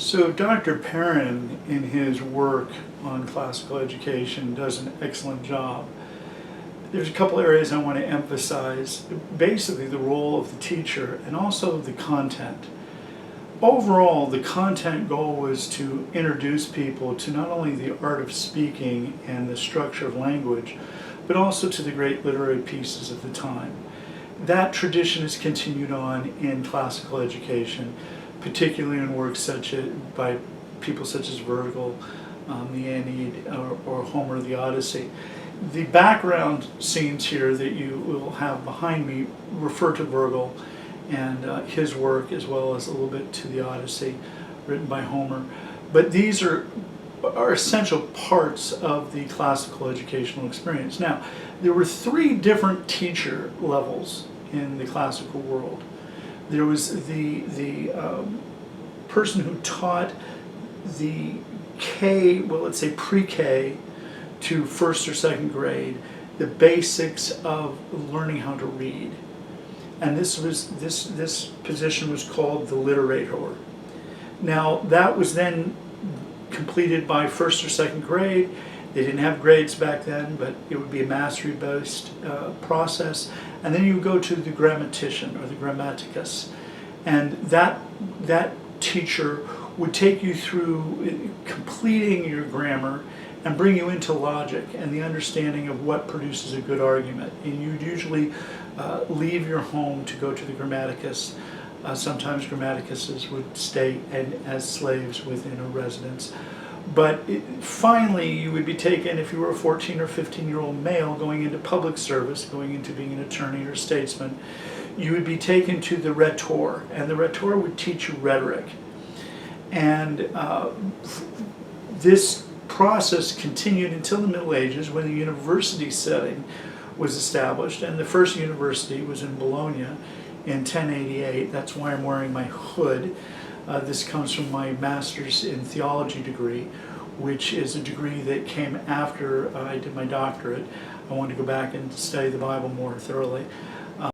So Dr. Perrin, in his work on classical education, does an excellent job. There's a couple areas I want to emphasize. Basically, the role of the teacher and also the content. Overall, the content goal was to introduce people to not only the art of speaking and the structure of language, but also to the great literary pieces of the time. That tradition has continued on in classical education, particularly in works such as by people such as Virgil, the Aeneid, or Homer, the Odyssey. The background scenes here that you will have behind me refer to Virgil and his work, as well as a little bit to the Odyssey written by Homer. But these are essential parts of the classical educational experience. Now, there were three different teacher levels in the classical world. There was the person who taught the let's say pre-K to first or second grade, the basics of learning how to read. And this position was called the literator. Now, that was then completed by first or second grade. They didn't have grades back then, but it would be a mastery-based process. And then you would go to the grammatician or the grammaticus. And that teacher would take you through completing your grammar and bring you into logic and the understanding of what produces a good argument. And you'd usually leave your home to go to the grammaticus. Sometimes grammaticuses would stay as slaves within a residence. But finally, you would be taken, if you were a 14 or 15-year-old male going into public service, going into being an attorney or statesman, you would be taken to the rhetor, and the rhetor would teach you rhetoric. And this process continued until the Middle Ages, when the university setting was established, and the first university was in Bologna in 1088. That's why I'm wearing my hood. This comes from my master's in theology degree, which is a degree that came after I did my doctorate. I wanted to go back and study the Bible more thoroughly.